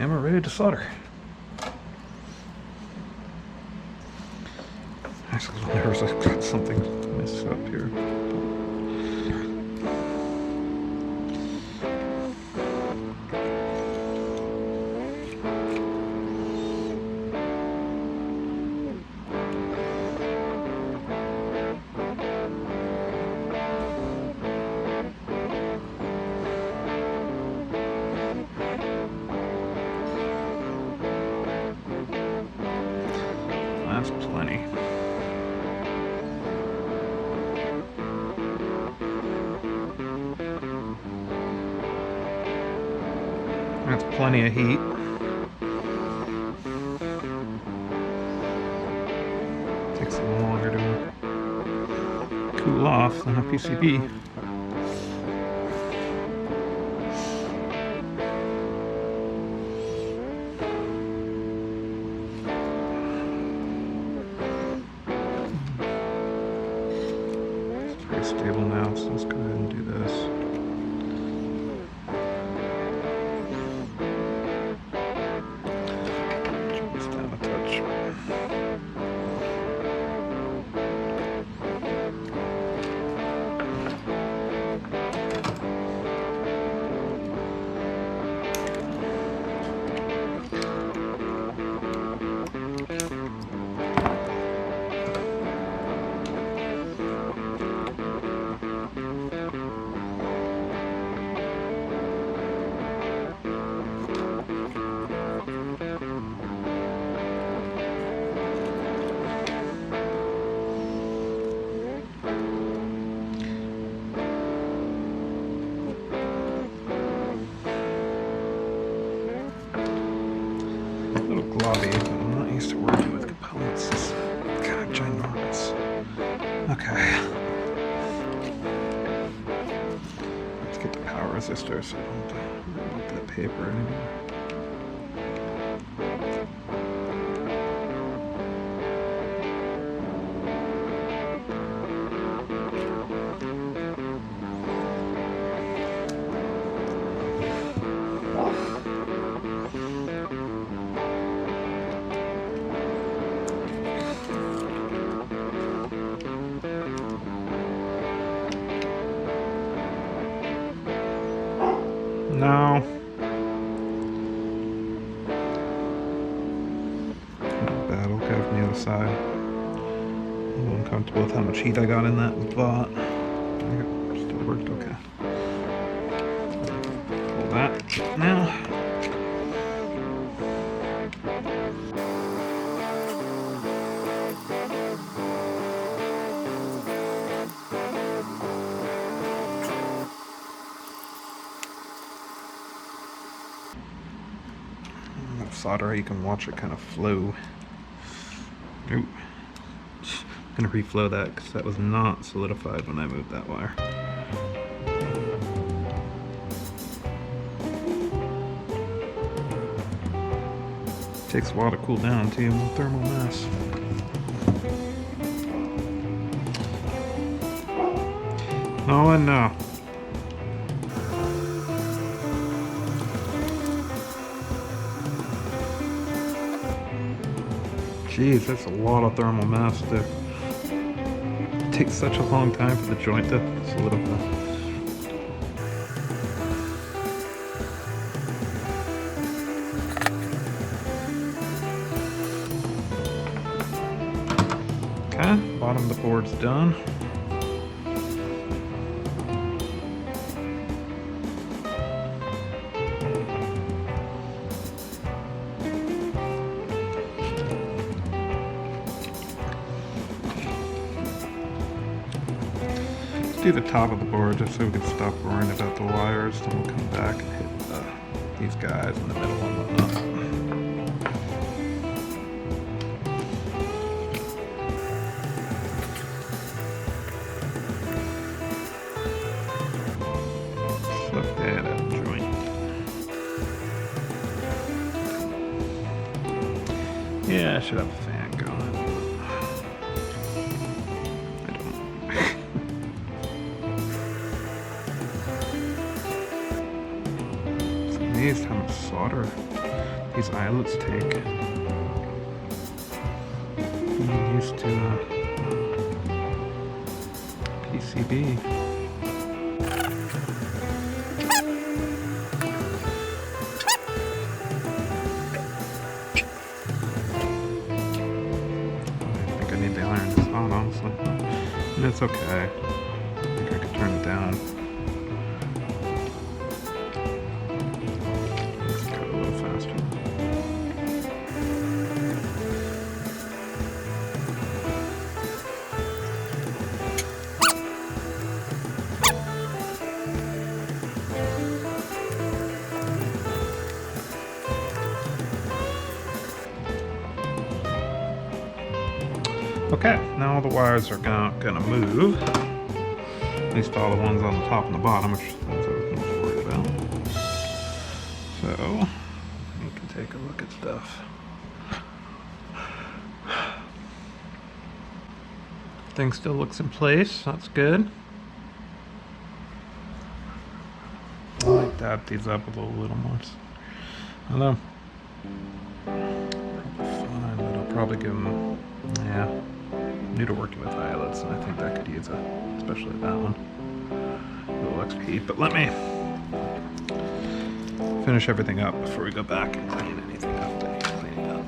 And we're ready to solder. Actually, there's got something messed up here. That's plenty. That's plenty of heat. Takes a little longer to cool off than a PCB. Stable now, so let's go ahead and do this. Turn this down a touch. Globby, but I'm not used to working with components. It's kind of ginormous. Okay. Let's get the power resistor so I don't have to rip up that paper anymore. No. Not bad. I'll go from the other side. I'm a little uncomfortable with how much heat I got in that pot. Still worked okay. Pull that now. Solder, you can watch it kind of flow. Nope. I'm gonna reflow that because that was not solidified when I moved that wire. Takes a while to cool down too, thermal mass. Oh, and no. Jeez, that's a lot of thermal mass to... It takes such a long time for the joint to solidify. Okay, bottom of the board's done. Do the top of the board just so we can stop worrying about the wires, then we'll come back and hit these guys in the middle and whatnot. Flip that up joint. Yeah, I should have a fan going. Amazed how much solder solder these eyelets take. I'm used to PCB. I think I need to iron this on, honestly. And it's okay. I think I could turn it down. Let's cut it a little faster. Okay, now all the wires are gonna move. At least all the ones on the top and the bottom, which that's what I was most worried about. So, you can take a look at stuff. Thing still looks in place, that's good. I might dab these up a little more. I don't know. Probably fine, but I'll probably give them, yeah. New to working with eyelets, and I think that could use especially that one, a little extra heat. But let me finish everything up before we go back and clean anything up that needs cleaning up.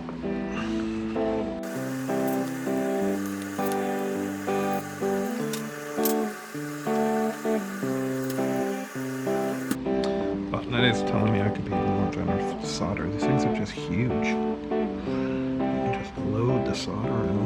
But that is telling me I could be more generous with solder. These things are just huge. You can just load the solder in.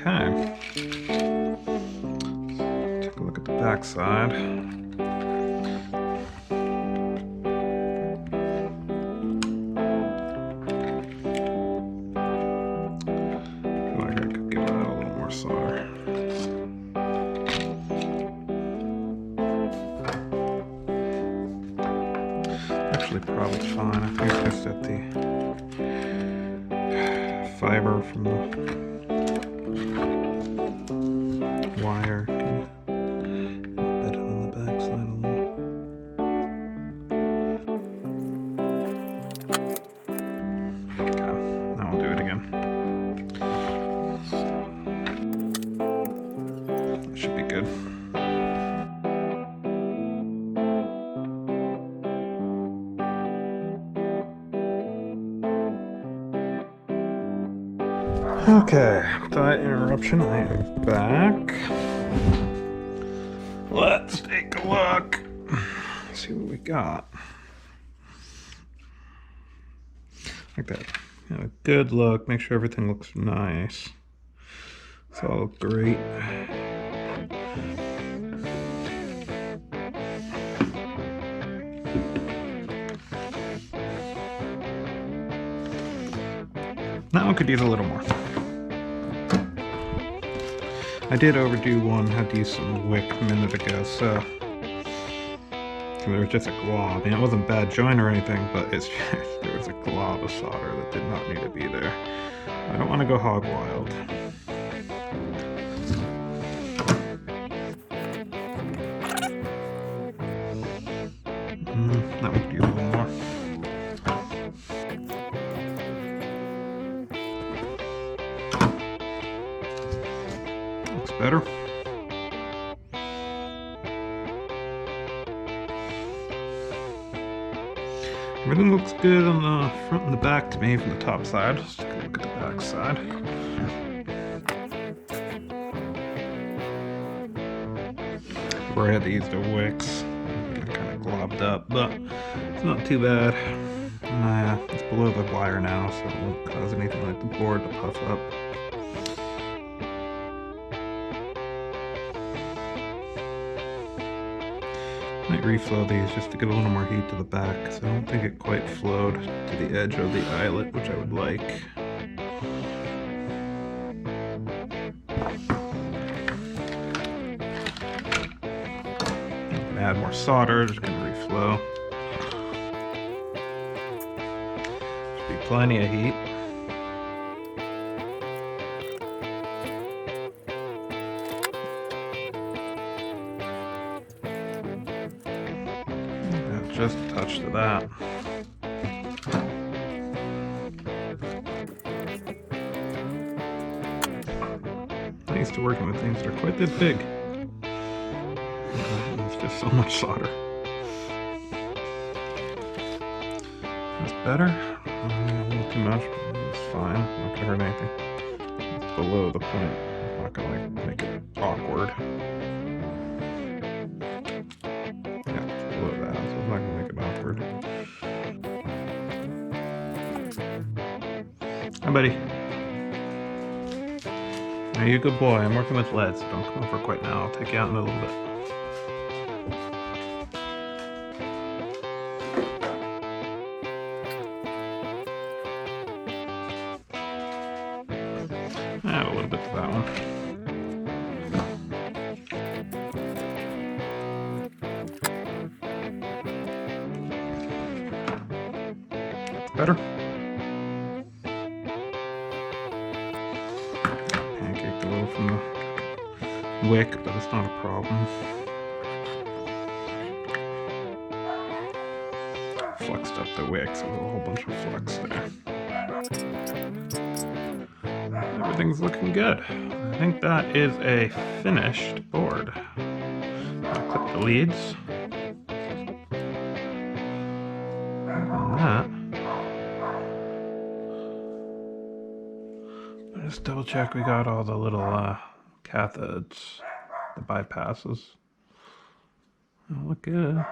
Okay. Take a look at the back side. I feel like I could give that a little more solder. Actually, probably fine. I think it's just that the fiber from the wire can bed on the back side a little. Okay, now I'll do it again. That should be good. Okay, without interruption, I am back. Let's take a look. See what we got. Like that. You know, a good look. Make sure everything looks nice. It's all great. That one could use a little more. I did overdo one, had to use some wick a minute ago, so there was just a glob. I mean, it wasn't bad joint or anything, but it's just, there was a glob of solder that did not need to be there. I don't want to go hog wild. That would do a little more. Looks better. Everything looks good on the front and the back to me from the top side. Let's take a look at the back side. Where I had to use the wicks. Got kind of globbed up, but it's not too bad. It's below the wire now, so it won't cause anything like the board to puff up. Might might reflow these just to get a little more heat to the back, because I don't think it quite flowed to the edge of the eyelet, which I would like. Add more solder, just gonna reflow. Should be plenty of heat. Just a touch to that. I'm used to working with things that are quite this big. There's just so much solder. That's better. A little too much, but it's fine. Not gonna hurt anything. It's below the point. I'm not gonna like make it awkward. Yeah, it's below that, so I'm not gonna make it awkward. Hi, buddy. Are you a good boy? I'm working with lead, so don't come over quite now. I'll take you out in a little bit. Add a little bit to that one. Better? Pancaked a little from the wick, but it's not a problem. Fluxed up the wick, so there's a whole bunch of flux there. Everything's looking good. I think that is a finished board. I'll clip the leads. And that. Just double check we got all the little cathodes, the bypasses. That'll look good.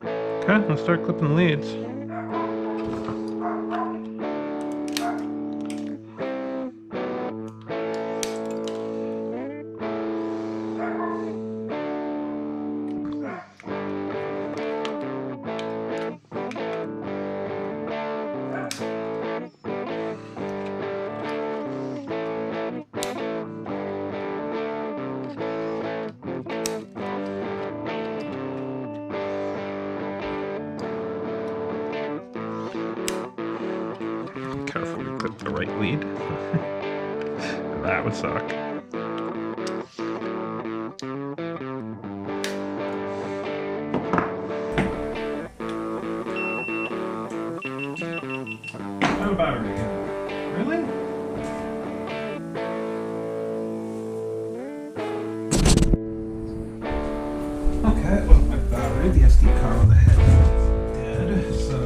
Okay, let's start clipping the leads. Careful you clip the right lead. That would suck. How about it again? Really? Okay, well, my battery, the SD card on the head is dead, so